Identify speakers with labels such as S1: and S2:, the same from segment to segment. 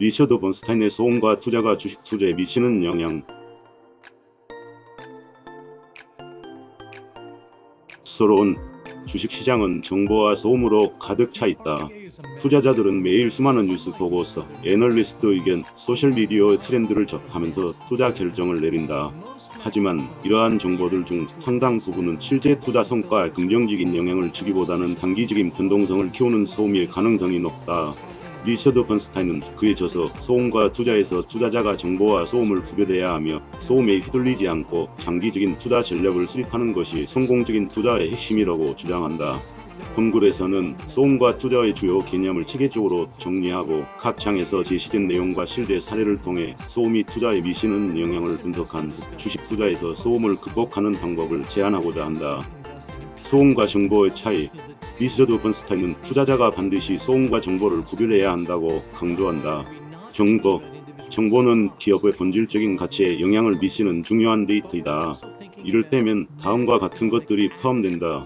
S1: 리처드 번스타인의 소음과 투자가 주식 투자에 미치는 영향. 서러운 주식시장은 정보와 소음으로 가득 차 있다. 투자자들은 매일 수많은 뉴스 보고서, 애널리스트 의견, 소셜미디어 트렌드를 접하면서 투자 결정을 내린다. 하지만 이러한 정보들 중 상당 부분은 실제 투자 성과에 긍정적인 영향을 주기보다는 단기적인 변동성을 키우는 소음일 가능성이 높다. 리처드 번스타인은 그에 져서 소음과 투자에서 투자자가 정보와 소음을 구별해야 하며 소음에 휘둘리지 않고 장기적인 투자 전략을 수립하는 것이 성공적인 투자의 핵심이라고 주장한다. 본 글에서는 소음과 투자의 주요 개념을 체계적으로 정리하고 각 장에서 제시된 내용과 실제 사례를 통해 소음이 투자에 미치는 영향을 분석한 후 주식 투자에서 소음을 극복하는 방법을 제안하고자 한다. 소음과 정보의 차이. 리처드 번스타인은 투자자가 반드시 소음과 정보를 구별해야 한다고 강조한다. 정보는 기업의 본질적인 가치에 영향을 미치는 중요한 데이터이다. 이를 때면 다음과 같은 것들이 포함된다.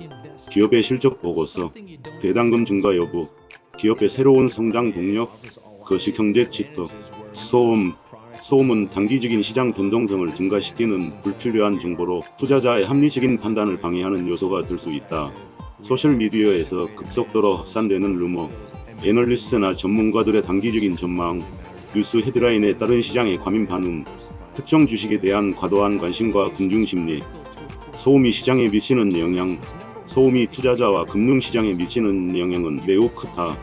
S1: 기업의 실적 보고서, 배당금 증가 여부, 기업의 새로운 성장 동력, 거시경제 지표. 소음은 단기적인 시장 변동성을 증가시키는 불필요한 정보로 투자자의 합리적인 판단을 방해하는 요소가 될 수 있다. 소셜미디어에서 급속도로 확산되는 루머, 애널리스트나 전문가들의 단기적인 전망, 뉴스 헤드라인에 따른 시장의 과민 반응, 특정 주식에 대한 과도한 관심과 군중심리. 소음이 시장에 미치는 영향. 소음이 투자자와 금융시장에 미치는 영향은 매우 크다.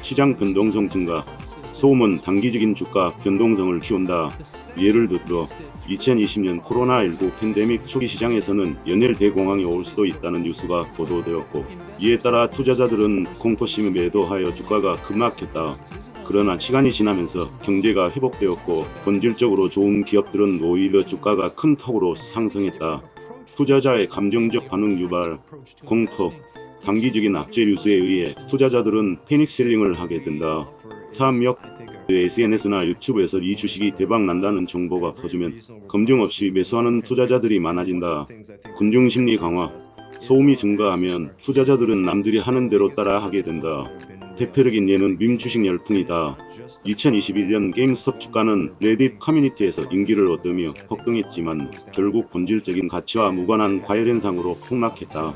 S1: 시장 변동성 증가. 소음은 단기적인 주가 변동성을 키운다. 예를 들어 2020년 코로나19 팬데믹 초기 시장에서는 연일 대공황이 올 수도 있다는 뉴스가 보도되었고, 이에 따라 투자자들은 공포심에 매도하여 주가가 급락했다. 그러나 시간이 지나면서 경제가 회복되었고 본질적으로 좋은 기업들은 오히려 주가가 큰 폭으로 상승했다. 투자자의 감정적 반응 유발. 공포. 단기적인 악재 뉴스에 의해 투자자들은 패닉셀링을 하게 된다. 탐욕. SNS나 유튜브에서 이 주식이 대박 난다는 정보가 퍼지면 검증 없이 매수하는 투자자들이 많아진다. 군중심리 강화. 소음이 증가하면 투자자들은 남들이 하는 대로 따라 하게 된다. 대표적인 예는 밈 주식 열풍이다. 2021년 게임스톱 주가는 레딧 커뮤니티에서 인기를 얻으며 폭등했지만 결국 본질적인 가치와 무관한 과열현상으로 폭락했다.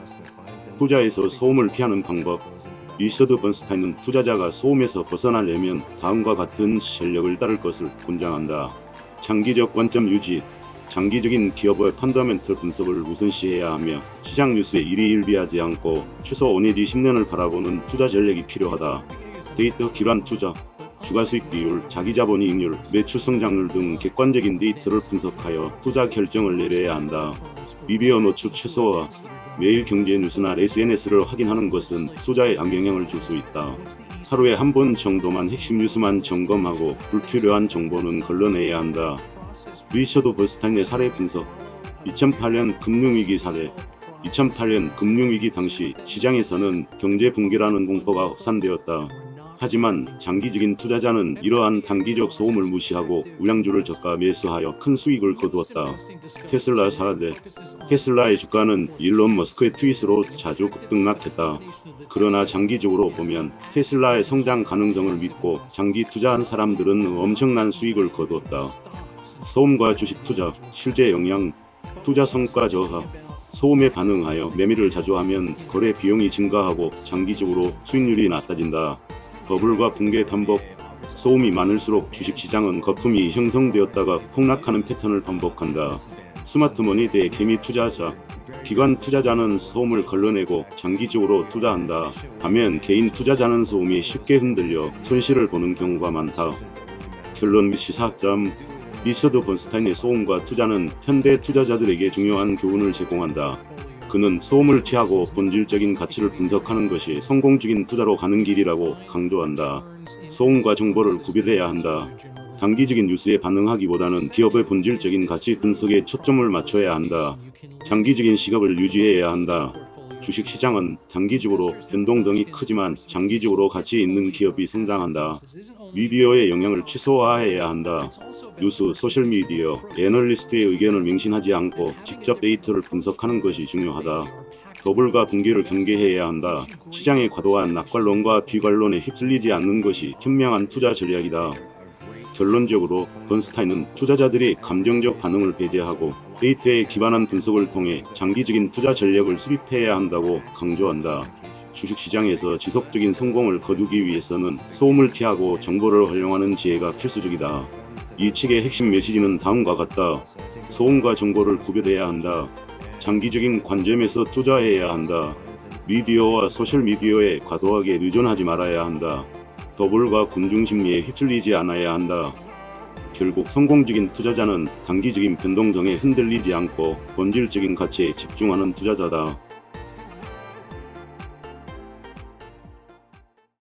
S1: 투자에서 소음을 피하는 방법. 리처드 번스타인은 투자자가 소음에서 벗어나려면 다음과 같은 전략을 따를 것을 권장한다. 장기적 관점 유지. 장기적인 기업의 펀더멘털 분석을 우선시해야 하며 시장 뉴스에 일희일비하지 않고 최소 5 내지 10년을 바라보는 투자 전략이 필요하다. 데이터 기반 투자. 주가수익 비율, 자기자본이익률, 매출 성장률 등 객관적인 데이터를 분석하여 투자 결정을 내려야 한다. 미디어 노출 최소화. 매일 경제 뉴스나 SNS를 확인하는 것은 투자에 악영향을 줄 수 있다. 하루에 한 번 정도만 핵심 뉴스만 점검하고 불필요한 정보는 걸러내야 한다. 리처드 번스타인의 사례 분석. 2008년 금융위기 사례. 2008년 금융위기 당시 시장에서는 경제 붕괴라는 공포가 확산되었다. 하지만 장기적인 투자자는 이러한 단기적 소음을 무시하고 우량주를 저가 매수하여 큰 수익을 거두었다. 테슬라 사례. 테슬라의 주가는 일론 머스크의 트윗으로 자주 급등락했다. 그러나 장기적으로 보면 테슬라의 성장 가능성을 믿고 장기 투자한 사람들은 엄청난 수익을 거두었다. 소음과 주식 투자, 실제 영향. 투자 성과 저하. 소음에 반응하여 매매를 자주 하면 거래 비용이 증가하고 장기적으로 수익률이 낮아진다. 버블과 붕괴 반복. 소음이 많을수록 주식시장은 거품이 형성되었다가 폭락하는 패턴을 반복한다. 스마트머니 대 개미 투자자. 기관 투자자는 소음을 걸러내고 장기적으로 투자한다. 반면 개인 투자자는 소음이 쉽게 흔들려 손실을 보는 경우가 많다. 결론 및 시사점. 리처드 번스타인의 소음과 투자는 현대 투자자들에게 중요한 교훈을 제공한다. 그는 소음을 피하고 본질적인 가치를 분석하는 것이 성공적인 투자로 가는 길이라고 강조한다. 소음과 정보를 구별해야 한다. 단기적인 뉴스에 반응하기보다는 기업의 본질적인 가치 분석에 초점을 맞춰야 한다. 장기적인 시각을 유지해야 한다. 주식시장은 단기적으로 변동성이 크지만 장기적으로 가치 있는 기업이 성장한다. 미디어의 영향을 최소화해야 한다. 뉴스, 소셜미디어, 애널리스트의 의견을 맹신하지 않고 직접 데이터를 분석하는 것이 중요하다. 버블과 붕괴를 경계해야 한다. 시장의 과도한 낙관론과 비관론에 휩쓸리지 않는 것이 현명한 투자 전략이다. 결론적으로 번스타인은 투자자들이 감정적 반응을 배제하고 데이터에 기반한 분석을 통해 장기적인 투자 전략을 수립해야 한다고 강조한다. 주식시장에서 지속적인 성공을 거두기 위해서는 소음을 피하고 정보를 활용하는 지혜가 필수적이다. 이 책의 핵심 메시지는 다음과 같다. 소음과 정보를 구별해야 한다. 장기적인 관점에서 투자해야 한다. 미디어와 소셜미디어에 과도하게 의존하지 말아야 한다. 더블과 군중심리에 휩쓸리지 않아야 한다. 결국 성공적인 투자자는 단기적인 변동성에 흔들리지 않고 본질적인 가치에 집중하는 투자자다.